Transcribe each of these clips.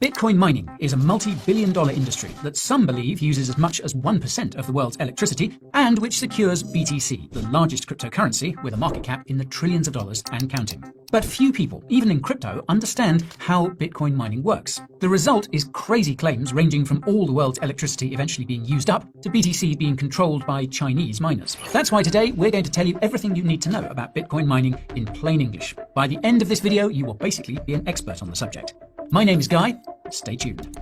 Bitcoin mining is a multi-billion-dollar industry that some believe uses as much as 1% of the world's electricity and which secures BTC, the largest cryptocurrency with a market cap in the trillions of dollars and counting. But few people, even in crypto, understand how Bitcoin mining works. The result is crazy claims ranging from all the world's electricity eventually being used up to BTC being controlled by Chinese miners. That's why today we're going to tell you everything you need to know about Bitcoin mining in plain English. By the end of this video, you will basically be an expert on the subject. My name is Guy. Stay tuned.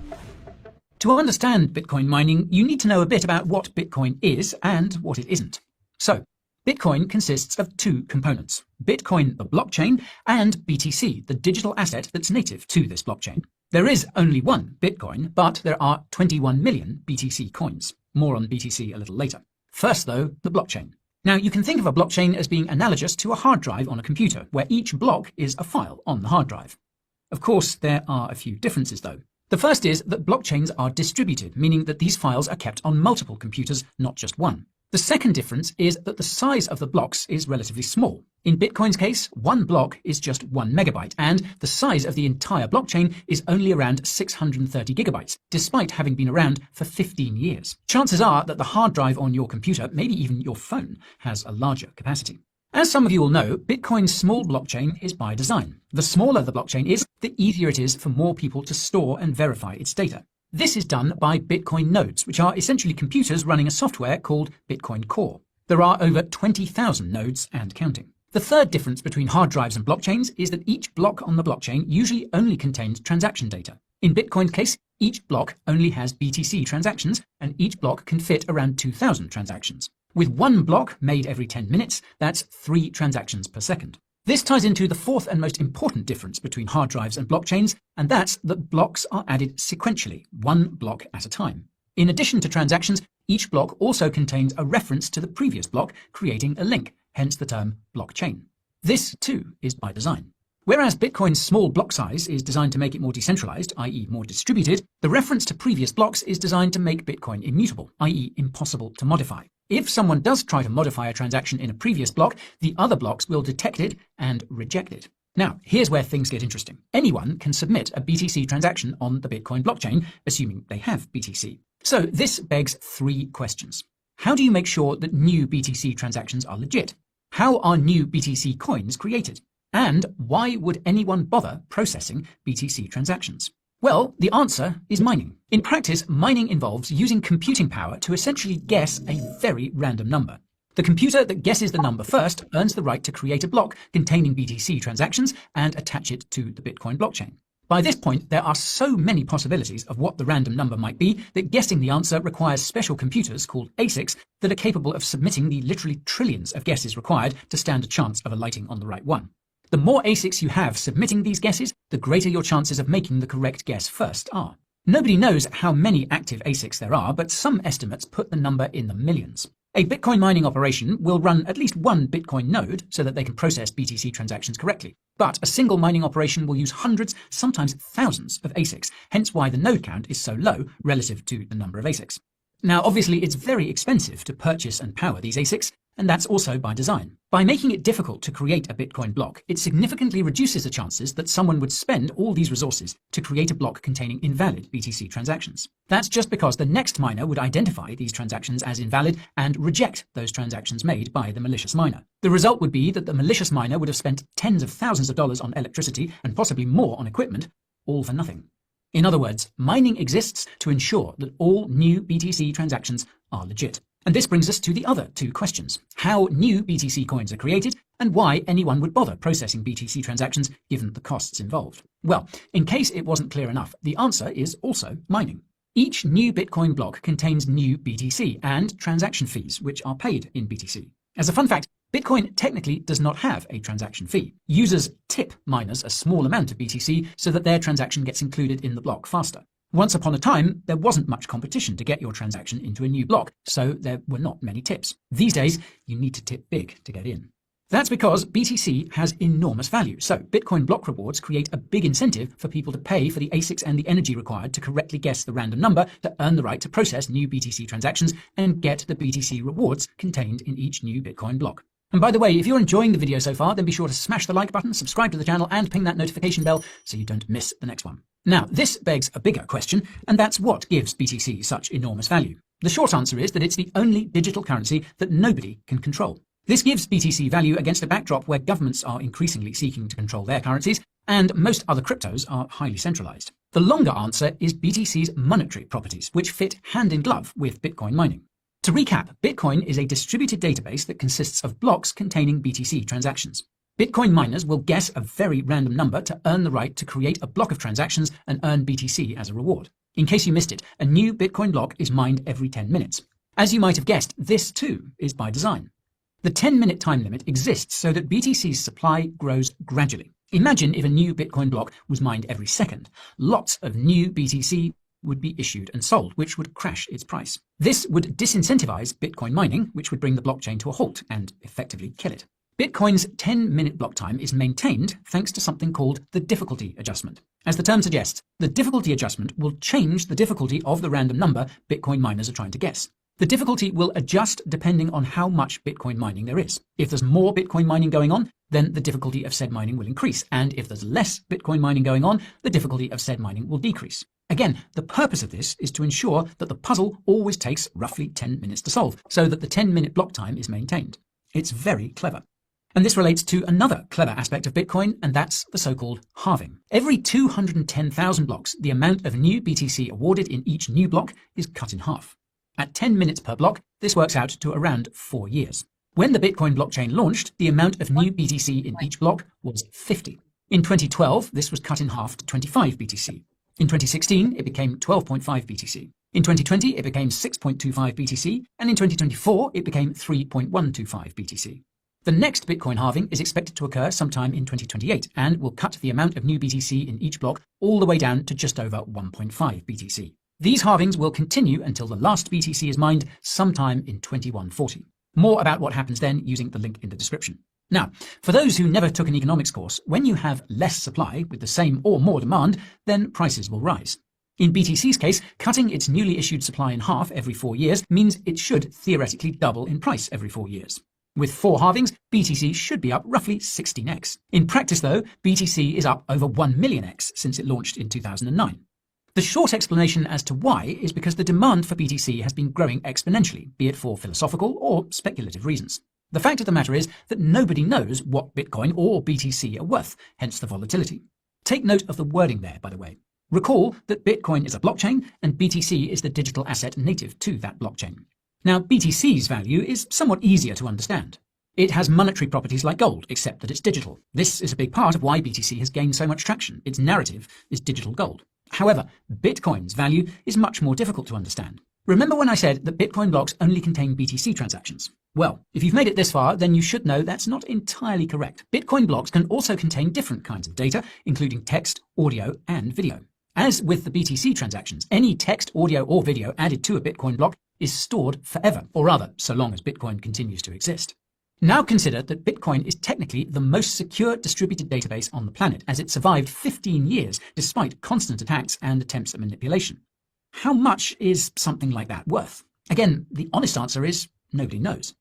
To understand Bitcoin mining, you need to know a bit about what Bitcoin is and what it isn't. So, Bitcoin consists of two components: Bitcoin, the blockchain, and BTC, the digital asset that's native to this blockchain. There is only one Bitcoin, but there are 21 million BTC coins. More on BTC a little later. First, though, the blockchain. Now, you can think of a blockchain as being analogous to a hard drive on a computer, where each block is a file on the hard drive. Of course, there are a few differences, though. The first is that blockchains are distributed, meaning that these files are kept on multiple computers, not just one. The second difference is that the size of the blocks is relatively small. In Bitcoin's case, one block is just 1 megabyte, and the size of the entire blockchain is only around 630 gigabytes, despite having been around for 15 years. Chances are that the hard drive on your computer, maybe even your phone, has a larger capacity. As some of you will know, Bitcoin's small blockchain is by design. The smaller the blockchain is, the easier it is for more people to store and verify its data. This is done by Bitcoin nodes, which are essentially computers running a software called Bitcoin Core. There are over 20,000 nodes and counting. The third difference between hard drives and blockchains is that each block on the blockchain usually only contains transaction data. In Bitcoin's case, each block only has BTC transactions, and each block can fit around 2,000 transactions. With one block made every 10 minutes, that's 3 transactions per second. This ties into the fourth and most important difference between hard drives and blockchains, and that's that blocks are added sequentially, one block at a time. In addition to transactions, each block also contains a reference to the previous block, creating a link, hence the term blockchain. This, too, is by design. Whereas Bitcoin's small block size is designed to make it more decentralized, i.e. more distributed, the reference to previous blocks is designed to make Bitcoin immutable, i.e. impossible to modify. If someone does try to modify a transaction in a previous block, the other blocks will detect it and reject it. Now, here's where things get interesting. Anyone can submit a BTC transaction on the Bitcoin blockchain, assuming they have BTC. So this begs 3 questions. How do you make sure that new BTC transactions are legit? How are new BTC coins created? And why would anyone bother processing BTC transactions? Well, the answer is mining. In practice, mining involves using computing power to essentially guess a very random number. The computer that guesses the number first earns the right to create a block containing BTC transactions and attach it to the Bitcoin blockchain. By this point, there are so many possibilities of what the random number might be that guessing the answer requires special computers called ASICs that are capable of submitting the literally trillions of guesses required to stand a chance of alighting on the right one. The more ASICs you have submitting these guesses, the greater your chances of making the correct guess first are. Nobody knows how many active ASICs there are, but some estimates put the number in the millions. A Bitcoin mining operation will run at least one Bitcoin node so that they can process BTC transactions correctly. But a single mining operation will use hundreds, sometimes thousands of ASICs, hence why the node count is so low relative to the number of ASICs. Now, obviously, it's very expensive to purchase and power these ASICs, and that's also by design. By making it difficult to create a Bitcoin block, it significantly reduces the chances that someone would spend all these resources to create a block containing invalid BTC transactions. That's just because the next miner would identify these transactions as invalid and reject those transactions made by the malicious miner. The result would be that the malicious miner would have spent tens of thousands of dollars on electricity and possibly more on equipment, all for nothing. In other words, mining exists to ensure that all new BTC transactions are legit. And this brings us to the other 2 questions: how new BTC coins are created, and why anyone would bother processing BTC transactions given the costs involved. Well, in case it wasn't clear enough, the answer is also mining. Each new Bitcoin block contains new BTC and transaction fees, which are paid in BTC. As a fun fact, Bitcoin technically does not have a transaction fee. Users tip miners a small amount of BTC so that their transaction gets included in the block faster. Once upon a time, there wasn't much competition to get your transaction into a new block, so there were not many tips. These days, you need to tip big to get in. That's because BTC has enormous value, so Bitcoin block rewards create a big incentive for people to pay for the ASICs and the energy required to correctly guess the random number to earn the right to process new BTC transactions and get the BTC rewards contained in each new Bitcoin block. And by the way, if you're enjoying the video so far, then be sure to smash the like button, subscribe to the channel, and ping that notification bell so you don't miss the next one. Now, this begs a bigger question, and that's what gives BTC such enormous value. The short answer is that it's the only digital currency that nobody can control. This gives BTC value against a backdrop where governments are increasingly seeking to control their currencies, and most other cryptos are highly centralized. The longer answer is BTC's monetary properties, which fit hand in glove with Bitcoin mining. To recap, Bitcoin is a distributed database that consists of blocks containing BTC transactions. Bitcoin miners will guess a very random number to earn the right to create a block of transactions and earn BTC as a reward. In case you missed it, a new Bitcoin block is mined every 10 minutes. As you might have guessed, this too is by design. The 10-minute time limit exists so that BTC's supply grows gradually. Imagine if a new Bitcoin block was mined every second. Lots of new BTC would be issued and sold, which would crash its price. This would disincentivize Bitcoin mining, which would bring the blockchain to a halt and effectively kill it. Bitcoin's 10-minute block time is maintained thanks to something called the difficulty adjustment. As the term suggests, the difficulty adjustment will change the difficulty of the random number Bitcoin miners are trying to guess. The difficulty will adjust depending on how much Bitcoin mining there is. If there's more Bitcoin mining going on, then the difficulty of said mining will increase, and if there's less Bitcoin mining going on, the difficulty of said mining will decrease. Again, the purpose of this is to ensure that the puzzle always takes roughly 10 minutes to solve, so that the 10-minute block time is maintained. It's very clever. And this relates to another clever aspect of Bitcoin, and that's the so-called halving. Every 210,000 blocks, the amount of new BTC awarded in each new block is cut in half. At 10 minutes per block, this works out to around 4 years. When the Bitcoin blockchain launched, the amount of new BTC in each block was 50. In 2012, this was cut in half to 25 BTC. In 2016, it became 12.5 BTC. In 2020, it became 6.25 BTC, and in 2024, it became 3.125 BTC. The next Bitcoin halving is expected to occur sometime in 2028 and will cut the amount of new BTC in each block all the way down to just over 1.5 BTC. These halvings will continue until the last BTC is mined sometime in 2140. More about what happens then using the link in the description. Now, for those who never took an economics course, when you have less supply with the same or more demand, then prices will rise. In BTC's case, cutting its newly issued supply in half every 4 years means it should theoretically double in price every 4 years. With 4 halvings, BTC should be up roughly 16x. In practice though, BTC is up over 1 millionx since it launched in 2009. The short explanation as to why is because the demand for BTC has been growing exponentially, be it for philosophical or speculative reasons. The fact of the matter is that nobody knows what Bitcoin or BTC are worth, hence the volatility. Take note of the wording there, by the way. Recall that Bitcoin is a blockchain and BTC is the digital asset native to that blockchain. Now, BTC's value is somewhat easier to understand. It has monetary properties like gold, except that it's digital. This is a big part of why BTC has gained so much traction. Its narrative is digital gold. However, Bitcoin's value is much more difficult to understand. Remember when I said that Bitcoin blocks only contain BTC transactions? Well, if you've made it this far, then you should know that's not entirely correct. Bitcoin blocks can also contain different kinds of data, including text, audio, and video. As with the BTC transactions, any text, audio, or video added to a Bitcoin block is stored forever, or rather, so long as Bitcoin continues to exist. Now consider that Bitcoin is technically the most secure distributed database on the planet, as it survived 15 years despite constant attacks and attempts at manipulation. How much is something like that worth? Again, the honest answer is nobody knows.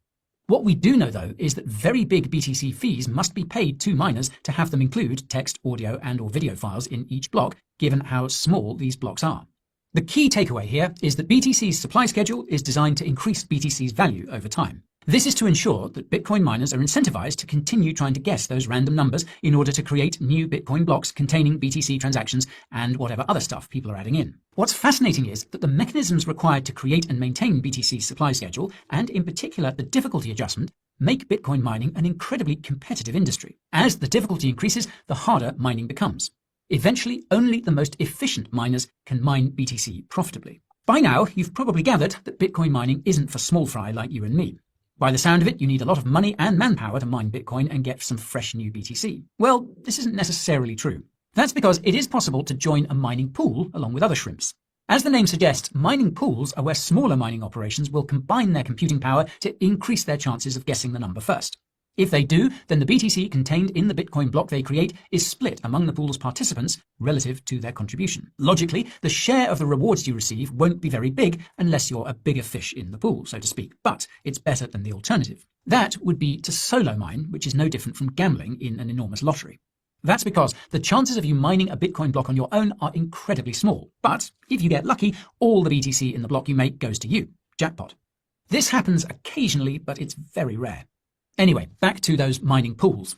What we do know, though, is that very big BTC fees must be paid to miners to have them include text, audio, and/or video files in each block, given how small these blocks are. The key takeaway here is that BTC's supply schedule is designed to increase BTC's value over time. This is to ensure that Bitcoin miners are incentivized to continue trying to guess those random numbers in order to create new Bitcoin blocks containing BTC transactions and whatever other stuff people are adding in. What's fascinating is that the mechanisms required to create and maintain BTC's supply schedule, and in particular the difficulty adjustment, make Bitcoin mining an incredibly competitive industry. As the difficulty increases, the harder mining becomes. Eventually, only the most efficient miners can mine BTC profitably. By now, you've probably gathered that Bitcoin mining isn't for small fry like you and me. By the sound of it, you need a lot of money and manpower to mine Bitcoin and get some fresh new BTC. Well, this isn't necessarily true. That's because it is possible to join a mining pool along with other shrimps. As the name suggests, mining pools are where smaller mining operations will combine their computing power to increase their chances of guessing the number first. If they do, then the BTC contained in the Bitcoin block they create is split among the pool's participants relative to their contribution. Logically, the share of the rewards you receive won't be very big unless you're a bigger fish in the pool, so to speak, but it's better than the alternative. That would be to solo mine, which is no different from gambling in an enormous lottery. That's because the chances of you mining a Bitcoin block on your own are incredibly small. But if you get lucky, all the BTC in the block you make goes to you. Jackpot. This happens occasionally, but it's very rare. Anyway, back to those mining pools.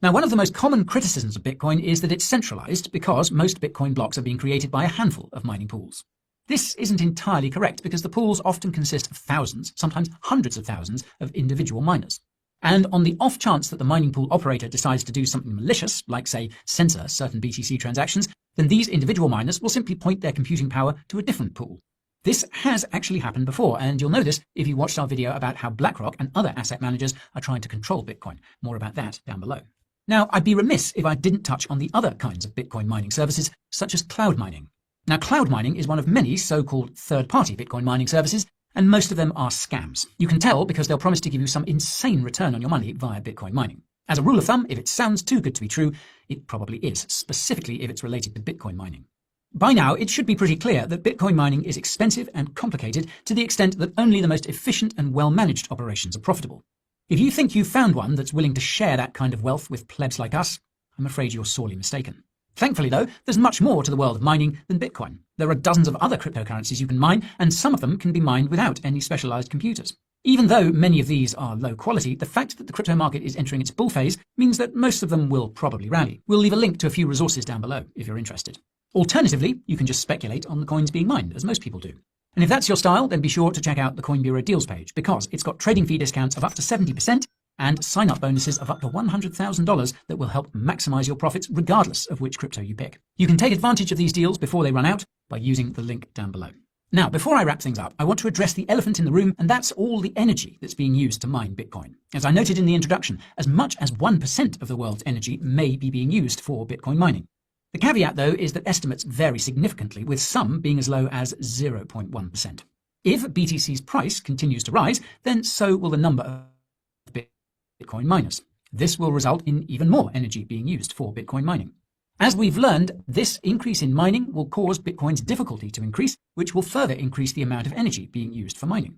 Now, one of the most common criticisms of Bitcoin is that it's centralized because most Bitcoin blocks are being created by a handful of mining pools. This isn't entirely correct because the pools often consist of thousands, sometimes hundreds of thousands, of individual miners. And on the off chance that the mining pool operator decides to do something malicious, like say censor certain BTC transactions, then these individual miners will simply point their computing power to a different pool. This has actually happened before, and you'll know this if you watched our video about how BlackRock and other asset managers are trying to control Bitcoin. More about that down below. Now, I'd be remiss if I didn't touch on the other kinds of Bitcoin mining services, such as cloud mining. Now, cloud mining is one of many so-called third-party Bitcoin mining services, and most of them are scams. You can tell because they'll promise to give you some insane return on your money via Bitcoin mining. As a rule of thumb, if it sounds too good to be true, it probably is, specifically if it's related to Bitcoin mining. By now, it should be pretty clear that Bitcoin mining is expensive and complicated to the extent that only the most efficient and well-managed operations are profitable. If you think you've found one that's willing to share that kind of wealth with plebs like us, I'm afraid you're sorely mistaken. Thankfully, though, there's much more to the world of mining than Bitcoin. There are dozens of other cryptocurrencies you can mine, and some of them can be mined without any specialized computers. Even though many of these are low quality, the fact that the crypto market is entering its bull phase means that most of them will probably rally. We'll leave a link to a few resources down below if you're interested. Alternatively, you can just speculate on the coins being mined, as most people do. And if that's your style, then be sure to check out the Coin Bureau deals page, because it's got trading fee discounts of up to 70% and sign-up bonuses of up to $100,000 that will help maximize your profits regardless of which crypto you pick. You can take advantage of these deals before they run out by using the link down below. Now, before I wrap things up, I want to address the elephant in the room, and that's all the energy that's being used to mine Bitcoin. As I noted in the introduction, as much as 1% of the world's energy may be being used for Bitcoin mining. The caveat, though, is that estimates vary significantly, with some being as low as 0.1%. If BTC's price continues to rise, then so will the number of Bitcoin miners. This will result in even more energy being used for Bitcoin mining. As we've learned, this increase in mining will cause Bitcoin's difficulty to increase, which will further increase the amount of energy being used for mining.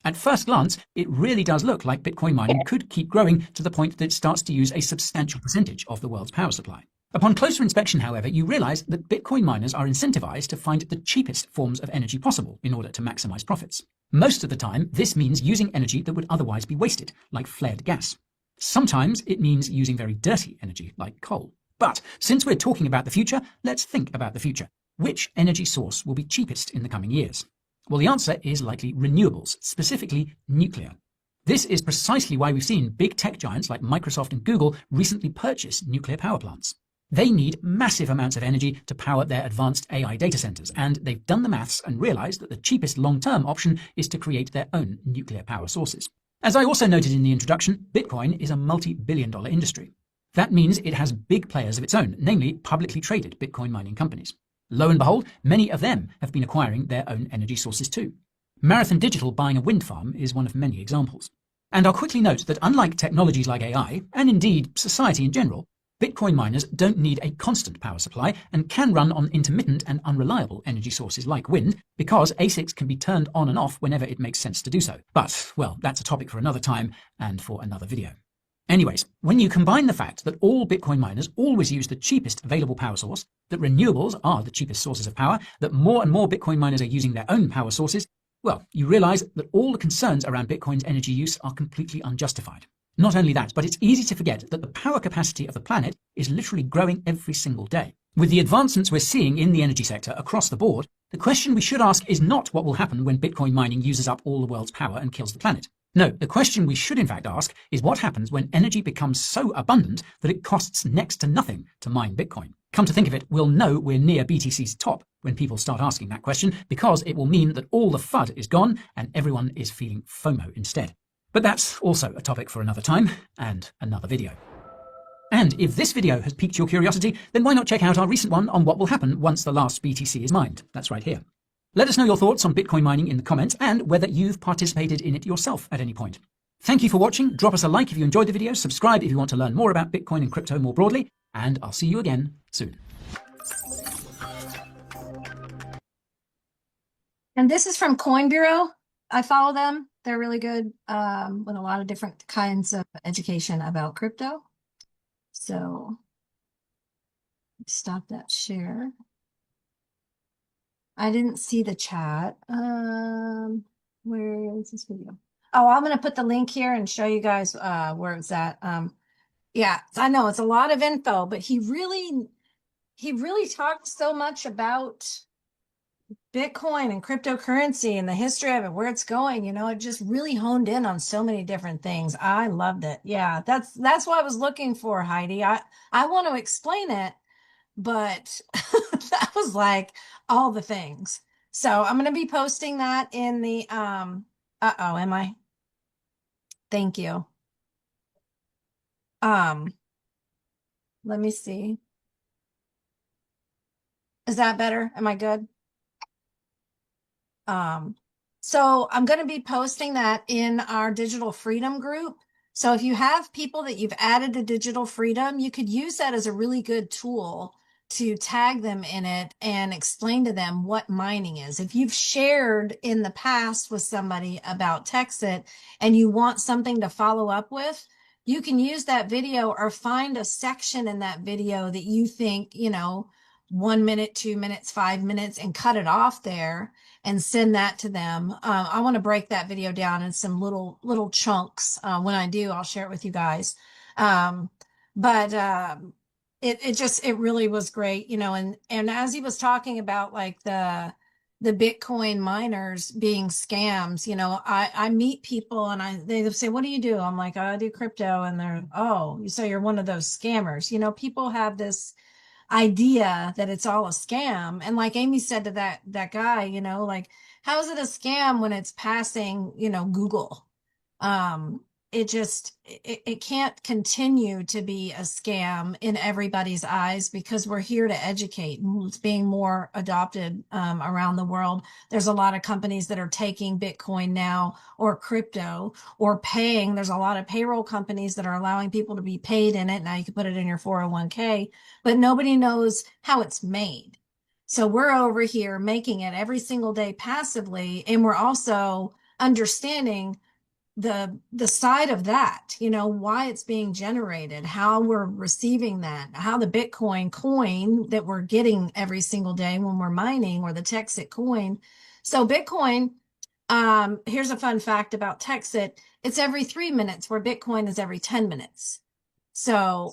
At first glance, it really does look like Bitcoin mining could keep growing to the point that it starts to use a substantial percentage of the world's power supply. Upon closer inspection, however, you realize that Bitcoin miners are incentivized to find the cheapest forms of energy possible in order to maximize profits. Most of the time, this means using energy that would otherwise be wasted, like flared gas. Sometimes it means using very dirty energy, like coal. But since we're talking about the future, let's think about the future. Which energy source will be cheapest in the coming years? Well, the answer is likely renewables, specifically nuclear. This is precisely why we've seen big tech giants like Microsoft and Google recently purchase nuclear power plants. They need massive amounts of energy to power their advanced AI data centers, and they've done the maths and realized that the cheapest long-term option is to create their own nuclear power sources. As I also noted in the introduction, Bitcoin is a multi-billion-dollar industry. That means it has big players of its own, namely publicly traded Bitcoin mining companies. Lo and behold, many of them have been acquiring their own energy sources too. Marathon Digital buying a wind farm is one of many examples. And I'll quickly note that unlike technologies like AI, and indeed society in general, Bitcoin miners don't need a constant power supply and can run on intermittent and unreliable energy sources like wind, because ASICs can be turned on and off whenever it makes sense to do so. But, well, that's a topic for another time and for another video. Anyways, when you combine the fact that all Bitcoin miners always use the cheapest available power source, that renewables are the cheapest sources of power, that more and more Bitcoin miners are using their own power sources, well, you realize that all the concerns around Bitcoin's energy use are completely unjustified. Not only that, but it's easy to forget that the power capacity of the planet is literally growing every single day. With the advancements we're seeing in the energy sector across the board, the question we should ask is not what will happen when Bitcoin mining uses up all the world's power and kills the planet. No, the question we should in fact ask is what happens when energy becomes so abundant that it costs next to nothing to mine Bitcoin. Come to think of it, we'll know we're near BTC's top when people start asking that question, because it will mean that all the FUD is gone and everyone is feeling FOMO instead. But that's also a topic for another time and another video. And if this video has piqued your curiosity, then why not check out our recent one on what will happen once the last BTC is mined? That's right here. Let us know your thoughts on Bitcoin mining in the comments and whether you've participated in it yourself at any point. Thank you for watching. Drop us a like if you enjoyed the video, subscribe if you want to learn more about Bitcoin and crypto more broadly, and I'll see you again soon. And this is from Coin Bureau. I follow them. They're really good with a lot of different kinds of education about crypto. So Stop that share. I didn't see the chat. Where is this video? Oh, I'm gonna put the link here and show you guys where it's at. Yeah, I know it's a lot of info, but he really talked so much about Bitcoin and cryptocurrency and the history of it, where it's going. It just really honed in on so many different things. I loved it. Yeah, that's what I was looking for, Heidi. I want to explain it, but that was like all the things. So I'm going to be posting that in the uh-oh, am I? Thank you. Um, let me see. Is that better? Am I good? Um, so I'm going to be posting that in our digital freedom group. So if you have people that you've added to digital freedom, you could use that as a really good tool to tag them in it and explain to them what mining is. If you've shared in the past with somebody about Texit and you want something to follow up with, you can use that video or find a section in that video that you think, 1 minute, 2 minutes, 5 minutes, and cut it off there and send that to them. I want to break that video down in some little chunks. When I do, I'll share it with you guys. But it really was great, and as he was talking about like the Bitcoin miners being scams, I meet people and they say, "What do you do?" I'm like, "I do crypto," and they're, "Oh, so you're one of those scammers." People have this idea that it's all a scam. And like Amy said to that guy, like, how is it a scam when it's passing, Google? Um, it can't continue to be a scam in everybody's eyes because we're here to educate. It's being more adopted around the world. There's a lot of companies that are taking Bitcoin now or crypto or paying. There's a lot of payroll companies that are allowing people to be paid in it. Now you can put it in your 401k, but nobody knows how it's made. So we're over here making it every single day passively, and we're also understanding the side of that, why it's being generated, how we're receiving that, how the Bitcoin coin that we're getting every single day when we're mining, or the Texit coin. So Bitcoin, here's a fun fact about Texit. It's every 3 minutes where Bitcoin is every 10 minutes. So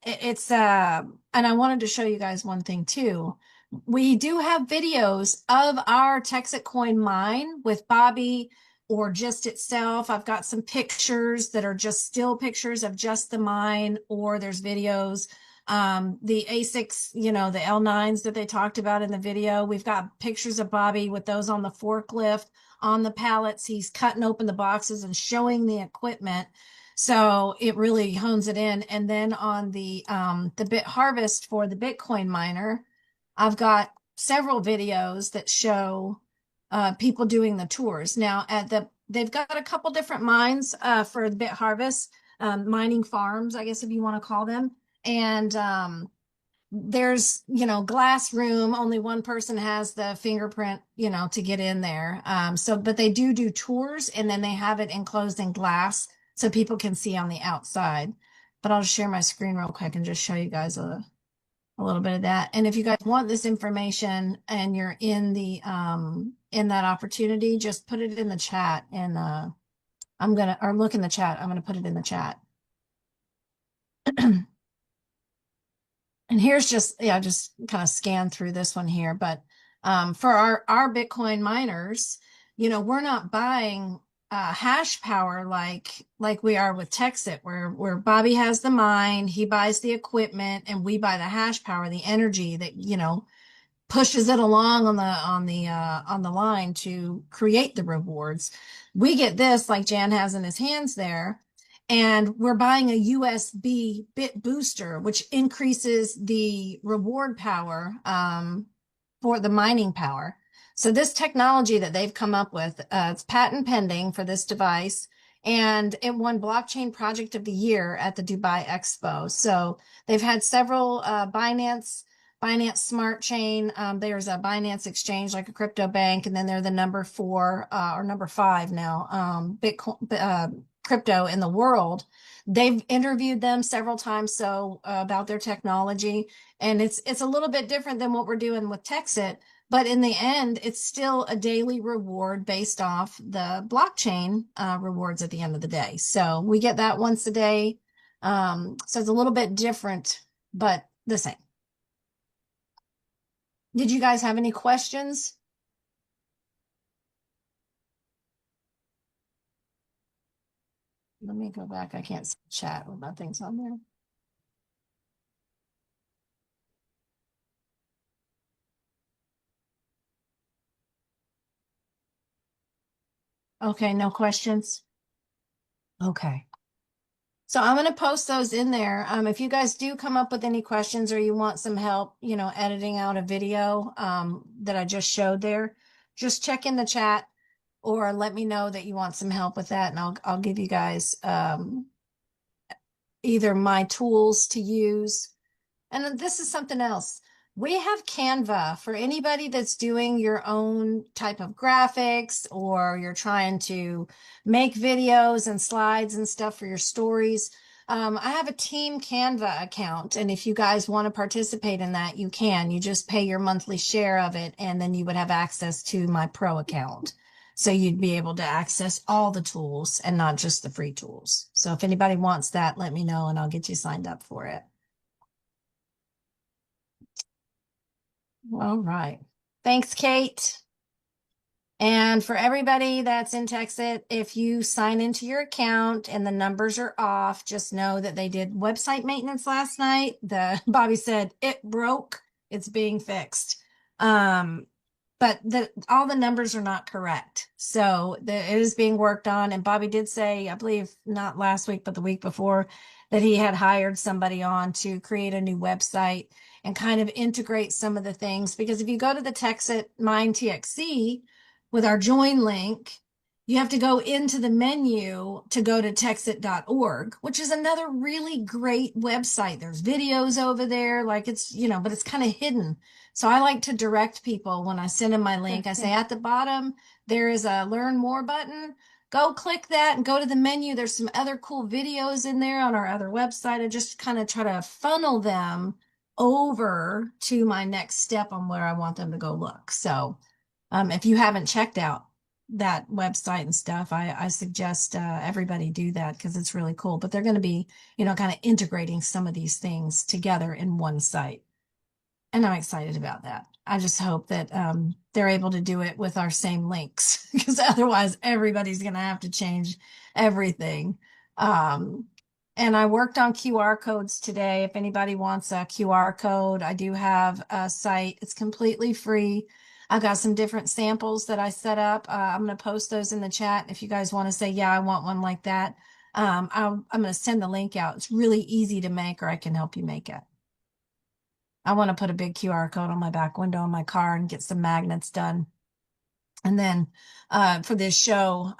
it's and I wanted to show you guys one thing too. We do have videos of our Texit coin mine with Bobby or just itself. I've got some pictures that are just still pictures of just the mine, or there's videos. The ASICs, the L9s that they talked about in the video. We've got pictures of Bobby with those on the forklift, on the pallets. He's cutting open the boxes and showing the equipment. So it really hones it in. And then on the bit harvest for the Bitcoin miner, I've got several videos that show people doing the tours. Now they've got a couple different mines for the bit harvest, mining farms, I guess if you want to call them. And there's, glass room. Only one person has the fingerprint, to get in there. But they do tours, and then they have it enclosed in glass so people can see on the outside. But I'll share my screen real quick and just show you guys a little bit of that. And if you guys want this information and you're in in that opportunity, just put it in the chat, and or look in the chat. I'm gonna put it in the chat. And here's just kind of scan through this one here. But for our Bitcoin miners, we're not buying hash power like we are with Texit, where Bobby has the mine, he buys the equipment, and we buy the hash power, the energy that pushes it along on the line to create the rewards. We get this like Jan has in his hands there, and we're buying a USB bit booster, which increases the reward power for the mining power. So this technology that they've come up with, it's patent pending for this device, and it won Blockchain Project of the Year at the Dubai Expo. So they've had several Binance Smart Chain. There's a Binance exchange, like a crypto bank, and then they're the number 4 or number 5 now. Bitcoin crypto in the world. They've interviewed them several times about their technology, and it's a little bit different than what we're doing with Texit, but in the end, it's still a daily reward based off the blockchain rewards at the end of the day. So we get that once a day. So it's a little bit different, but the same. Did you guys have any questions? Let me go back. I can't see the chat with my things on there. Okay, no questions. Okay. So I'm going to post those in there. If you guys do come up with any questions or you want some help, editing out a video that I just showed there, just check in the chat or let me know that you want some help with that, and I'll give you guys either my tools to use. And then this is something else. We have Canva for anybody that's doing your own type of graphics, or you're trying to make videos and slides and stuff for your stories. I have a team Canva account, and if you guys want to participate in that, you can. You just pay your monthly share of it, and then you would have access to my pro account. So you'd be able to access all the tools and not just the free tools. So if anybody wants that, let me know and I'll get you signed up for it. All right. Thanks, Kate. And for everybody that's in Texit, if you sign into your account and the numbers are off, just know that they did website maintenance last night. Bobby said it broke. It's being fixed. But all the numbers are not correct. So it is being worked on. And Bobby did say, I believe not last week, but the week before, that he had hired somebody on to create a new website and kind of integrate some of the things. Because if you go to the Texit Mine TXC with our join link, you have to go into the menu to go to texit.org, which is another really great website. There's videos over there, like it's, but it's kind of hidden. So I like to direct people when I send them my link. I say at the bottom, there is a learn more button. Go click that and go to the menu. There's some other cool videos in there on our other website. I just kind of try to funnel them over to my next step on where I want them to go look. So if you haven't checked out that website and stuff, I suggest everybody do that because it's really cool. But they're going to be, kind of integrating some of these things together in one site. And I'm excited about that. I just hope that they're able to do it with our same links because otherwise everybody's going to have to change everything. And I worked on QR codes today. If anybody wants a QR code, I do have a site. It's completely free. I've got some different samples that I set up. I'm going to post those in the chat. If you guys want to say, yeah, I want one like that, I'm going to send the link out. It's really easy to make, or I can help you make it. I want to put a big QR code on my back window in my car and get some magnets done. And then for this show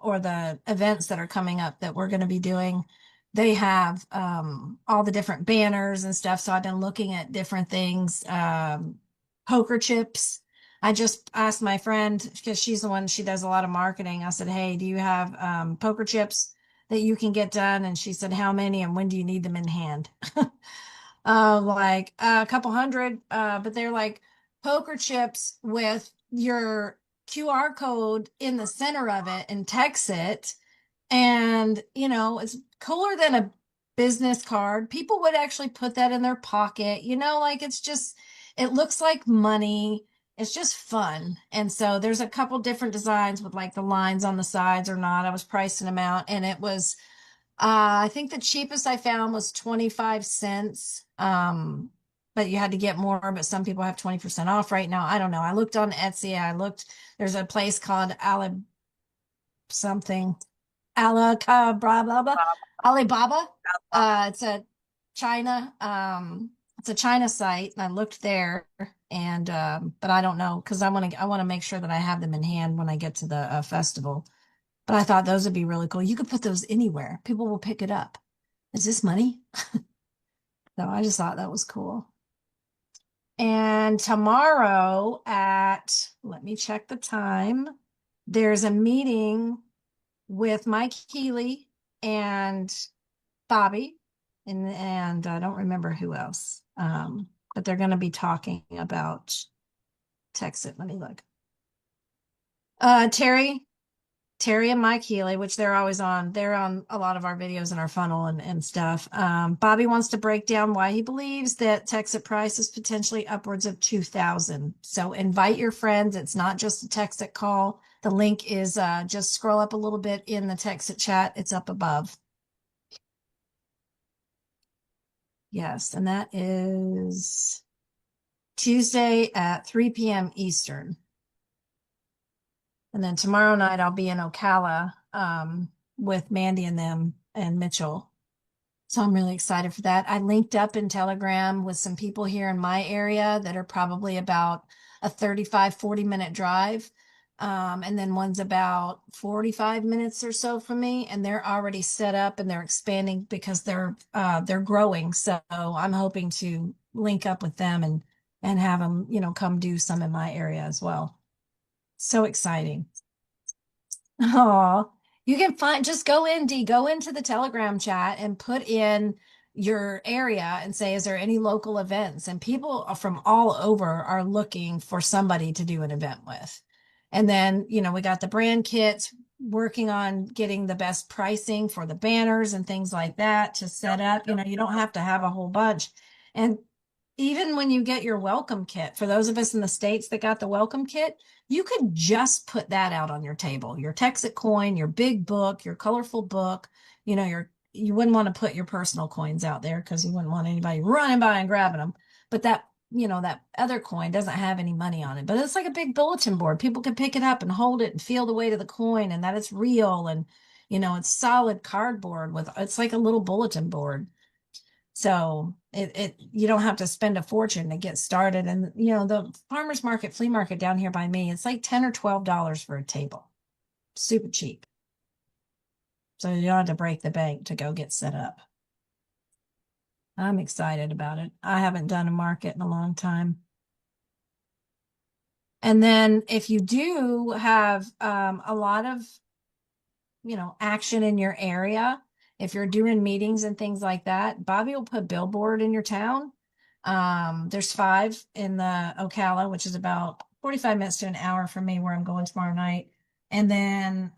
or the events that are coming up that we're going to be doing, they have all the different banners and stuff. So I've been looking at different things, poker chips. I just asked my friend, because she's the one, she does a lot of marketing. I said, hey, do you have poker chips that you can get done? And she said, how many and when do you need them in hand? Like a couple hundred, but they're like poker chips with your QR code in the center of it and text it. And, it's cooler than a business card. People would actually put that in their pocket, like it looks like money. It's just fun. And so there's a couple different designs with like the lines on the sides or not. I was pricing them out and it was I think the cheapest I found was 25 cents. But you had to get more, but some people have 20% off right now. I don't know. I looked on Etsy. There's a place called something, blah, blah, blah, Alibaba. It's a China site. And I looked there and, but I don't know. Cause I want to make sure that I have them in hand when I get to the festival. But I thought those would be really cool. You could put those anywhere. People will pick it up. Is this money? So I just thought that was cool. And tomorrow let me check the time. There's a meeting with Mike Healy and Bobby, and I don't remember who else. But they're going to be talking about Texit. Let me look. Terry and Mike Healy, which they're always on. They're on a lot of our videos in our funnel and stuff. Bobby wants to break down why he believes that Texit price is potentially upwards of 2,000. So invite your friends. It's not just a Texit call. The link is just scroll up a little bit in the Texit chat. It's up above. Yes, and that is Tuesday at 3 p.m. Eastern. And then tomorrow night I'll be in Ocala with Mandy and them and Mitchell. So I'm really excited for that. I linked up in Telegram with some people here in my area that are probably about a 35, 40-minute drive. And then one's about 45 minutes or so from me, and they're already set up and they're expanding because they're growing. So I'm hoping to link up with them and have them, come do some in my area as well. So exciting. Oh, you can just go into the Telegram chat and put in your area and say, is there any local events? And people from all over are looking for somebody to do an event with. And then, we got the brand kits working on getting the best pricing for the banners and things like that to set up. You don't have to have a whole bunch. And even when you get your welcome kit, for those of us in the States that got the welcome kit, you could just put that out on your table, your Texit coin, your big book, your colorful book. You wouldn't want to put your personal coins out there because you wouldn't want anybody running by and grabbing them. But that other coin doesn't have any money on it, but it's like a big bulletin board. People can pick it up and hold it and feel the weight of the coin and that it's real. And, it's solid cardboard it's like a little bulletin board. So you don't have to spend a fortune to get started. And the farmers market, flea market down here by me, it's like $10 or $12 for a table. Super cheap. So you don't have to break the bank to go get set up. I'm excited about it. I haven't done a market in a long time. And then if you do have a lot of action in your area, if you're doing meetings and things like that, Bobby will put billboard in your town. There's 5 in the Ocala, which is about 45 minutes to an hour from me where I'm going tomorrow night. And then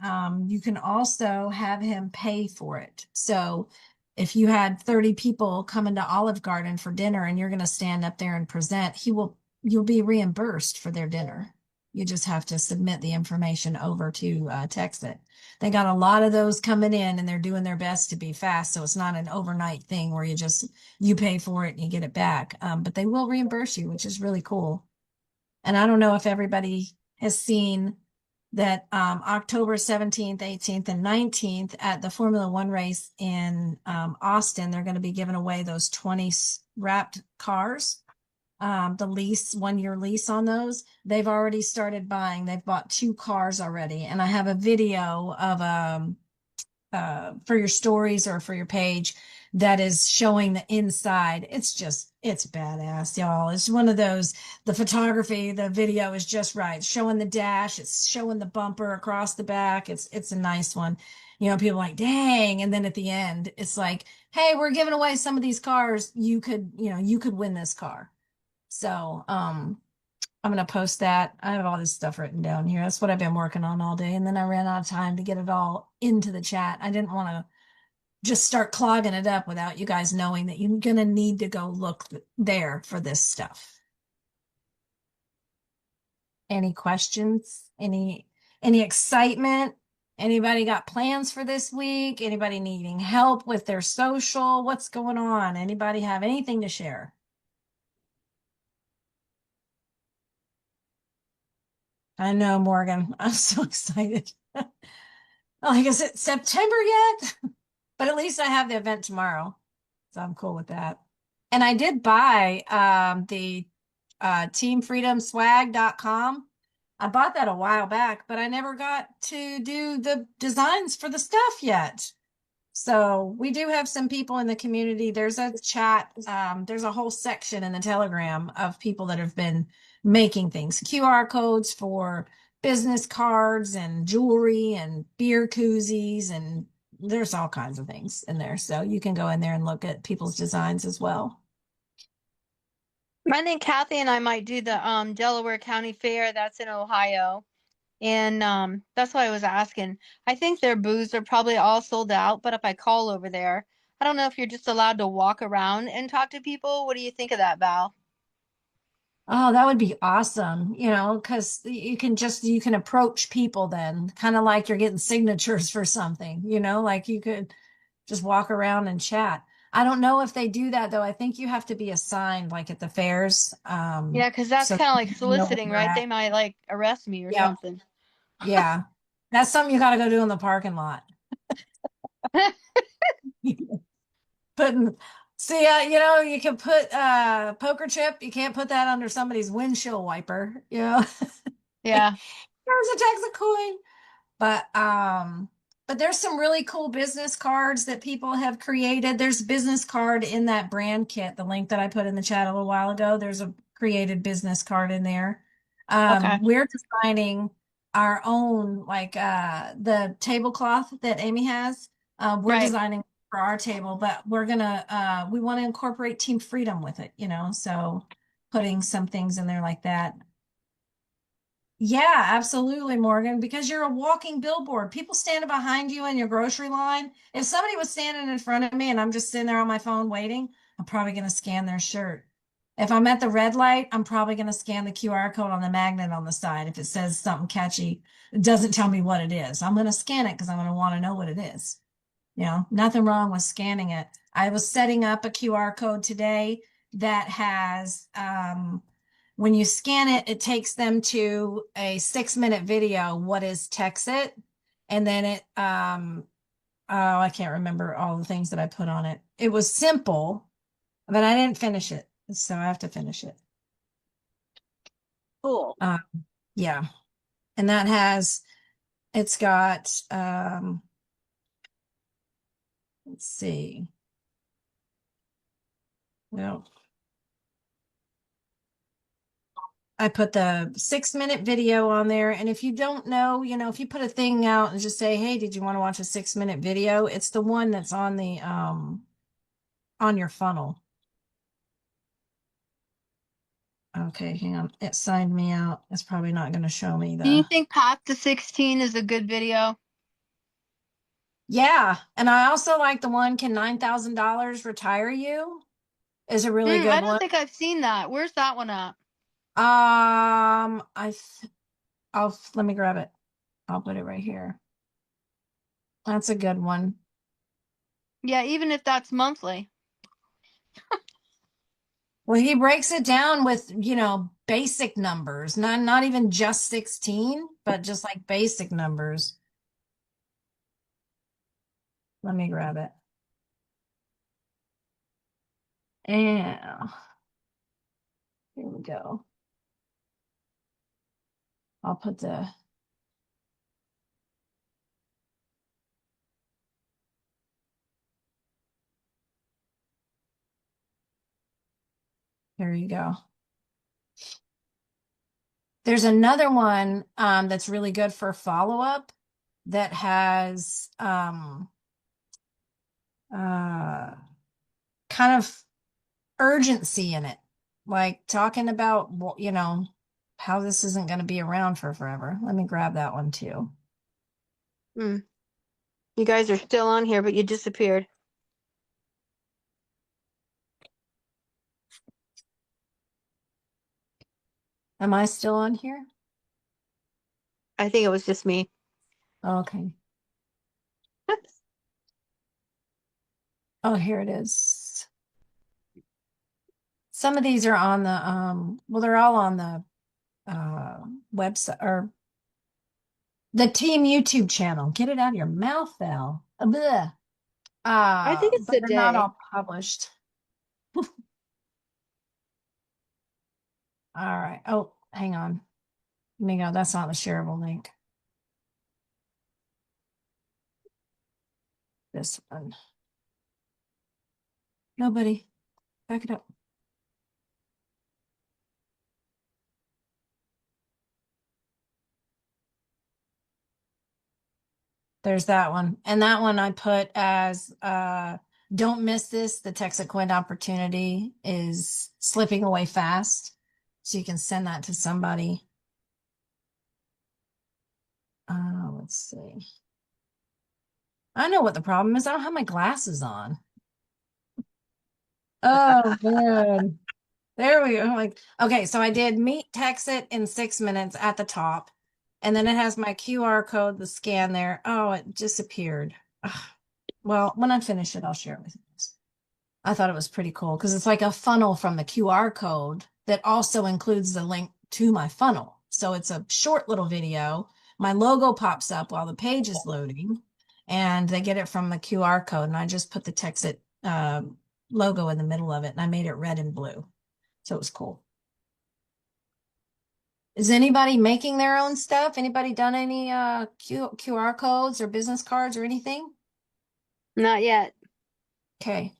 you can also have him pay for it. So if you had 30 people coming to Olive Garden for dinner and you're going to stand up there and present, you'll be reimbursed for their dinner. You just have to submit the information over to Texit. They got a lot of those coming in and they're doing their best to be fast. So it's not an overnight thing where you pay for it and you get it back. But they will reimburse you, which is really cool. And I don't know if everybody has seen that October 17th, 18th, and 19th at the Formula One race in Austin, they're going to be giving away those 20 wrapped cars. The 1-year lease on those, they've already started buying. They've bought 2 cars already. And I have a video of for your stories or for your page that is showing the inside. It's badass, y'all. It's one of those, the photography, the video is just right. It's showing the dash, it's showing the bumper across the back. It's a nice one. People are like, dang. And then at the end, it's like, hey, we're giving away some of these cars. You could win this car. So, I'm going to post that. I have all this stuff written down here. That's what I've been working on all day. And then I ran out of time to get it all into the chat. I didn't want to just start clogging it up without you guys knowing that you're going to need to go look there for this stuff. Any questions? Any excitement? Anybody got plans for this week? Anybody needing help with their social? What's going on? Anybody have anything to share? I know, Morgan. I'm so excited. Like, is it September yet? But at least I have the event tomorrow. So I'm cool with that. And I did buy the teamfreedomswag.com. I bought that a while back, but I never got to do the designs for the stuff yet. So we do have some people in the community. There's a chat. There's a whole section in the Telegram of people that have been making things, QR codes for business cards and jewelry and beer koozies and there's all kinds of things in there. So you can go in there and look at people's designs as well. I think Kathy and I might do the Delaware County Fair. That's in Ohio. And that's why I was asking. I think their booths are probably all sold out, but if I call over there, I don't know if you're just allowed to walk around and talk to people. What do you think of that, Val? Oh, that would be awesome, because you can approach people then, kind of like you're getting signatures for something, like you could just walk around and chat. I don't know if they do that though. I think you have to be assigned like at the fairs, Yeah, because that's so kind of like you know where soliciting, you're right? They at. might like arrest me or Yeah, something. yeah. That's something you got to go do in the parking lot. Putting, see, you can put poker chip. You can't put that under somebody's windshield wiper. Yeah. There's a Texas coin. But but there's some really cool business cards that people have created. There's a business card in that brand kit, the link that I put in the chat a little while ago. There's a created business card in there. Okay. We're designing our own, like the tablecloth that Amy has. We're Right. designing for our table, but we want to incorporate team freedom with it, so putting some things in there like that. Yeah, absolutely, Morgan, because you're a walking billboard. People standing behind you in your grocery line. If somebody was standing in front of me and I'm just sitting there on my phone waiting, I'm probably going to scan their shirt. If I'm at the red light, I'm probably going to scan the QR code on the magnet on the side. If it says something catchy, it doesn't tell me what it is. I'm going to scan it because I'm going to want to know what it is. Nothing wrong with scanning it. I was setting up a QR code today that has, when you scan it, it takes them to a 6-minute video. What is Texit? And then oh, I can't remember all the things that I put on it. It was simple, but I didn't finish it. So I have to finish it. Cool. Uh, yeah. And it's got, let's see. Well, I put the 6-minute video on there. And if you don't know, if you put a thing out and just say, hey, did you want to watch a 6-minute video? It's the one that's on your funnel. Okay, hang on. It signed me out. It's probably not going to show me Do you the. think Path to 16 is a good video? Yeah. And I also like the one, Can $9,000 retire you? Is a really I good don't one. think I've seen that. Where's that one at? Let me grab it. I'll put it right here. That's a good one. Yeah, even if that's monthly. Well, he breaks it down with, basic numbers, not even just 16, but just like basic numbers. Let me grab it. And here we go. I'll put here you go. There's another one that's really good for follow-up that has uh, kind of urgency in it, like talking about, how this isn't going to be around for forever. Let me grab that one too. Hmm. You guys are still on here, but you disappeared. Am I still on here? I think it was just me. Okay. Oh, here it is. Some of these are on the well, they're all on the website or the team YouTube channel. Get it out of your mouth, Val. Bleh. I think it's But the they're not day. all published. All right. Oh, hang on. Let me go. That's not the shareable link. This one. Nobody. Back it up. There's that one. And that one I put as don't miss this. The Texas coin opportunity is slipping away fast. So you can send that to somebody. Let's see. I know what the problem is. I don't have my glasses on. Oh man. There we go. Like, okay, so I did meet Texit in 6 minutes at the top. And then it has my QR code, the scan there. Oh, it disappeared. Ugh. Well, when I finish it, I'll share it with you. I thought it was pretty cool because it's like a funnel from the QR code that also includes the link to my funnel. So it's a short little video. My logo pops up while the page is loading, and they get it from the QR code. And I just put the Texit logo in the middle of it, and I made it red and blue. So it was cool. Is anybody making their own stuff? Anybody done any QR codes or business cards or anything? Not yet. Okay.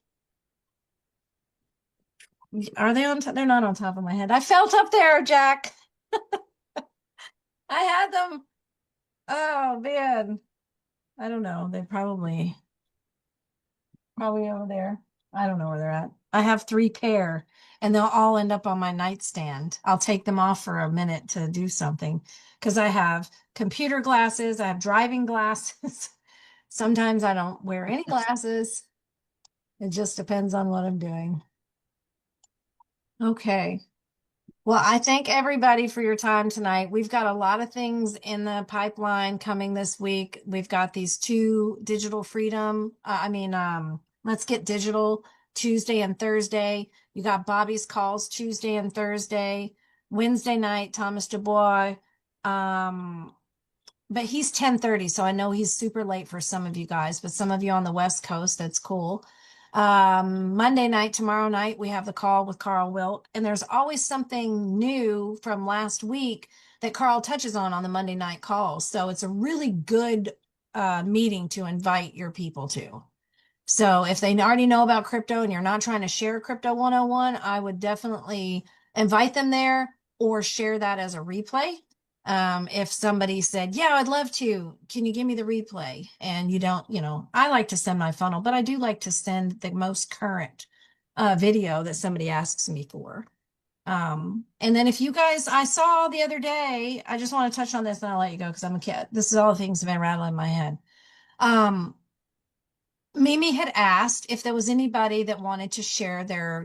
Are they on top? They're not on top of my head. I felt up there, Jack. I had them. Oh man. I don't know. They're probably over there. I don't know where they're at. I have 3 pair and they'll all end up on my nightstand. I'll take them off for a minute to do something because I have computer glasses, I have driving glasses. Sometimes I don't wear any glasses. It just depends on what I'm doing. Okay. Well, I thank everybody for your time tonight. We've got a lot of things in the pipeline coming this week. We've got these 2 digital freedom. Let's get digital Tuesday and Thursday. You got Bobby's calls Tuesday and Thursday. Wednesday night, Thomas Dubois. But he's 10:30, so I know he's super late for some of you guys, but some of you on the West Coast, that's cool. Monday night, tomorrow night, we have the call with Carl Wilt, and there's always something new from last week that Carl touches on the Monday night calls. So it's a really good meeting to invite your people to. So if they already know about crypto and you're not trying to share Crypto 101, I would definitely invite them there or share that as a replay. If somebody said, yeah, I'd love to, can you give me the replay? And you don't, I like to send my funnel, but I do like to send the most current video that somebody asks me for. And then if you guys, I saw the other day, I just want to touch on this and I'll let you go because I'm a kid. This is all the things that have been rattling in my head. Mimi had asked if there was anybody that wanted to share their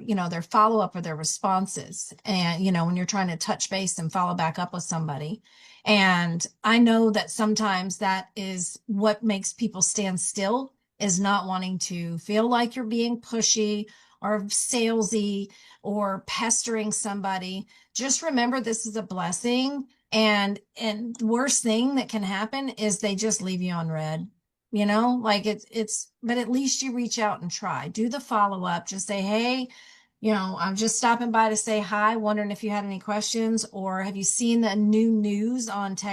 follow-up or their responses. And, when you're trying to touch base and follow back up with somebody. And I know that sometimes that is what makes people stand still, is not wanting to feel like you're being pushy or salesy or pestering somebody. Just remember, this is a blessing. And the worst thing that can happen is they just leave you on red. But at least you reach out and try. Do the follow-up. Just say, hey, I'm just stopping by to say hi, wondering if you had any questions, or have you seen the new news on tech?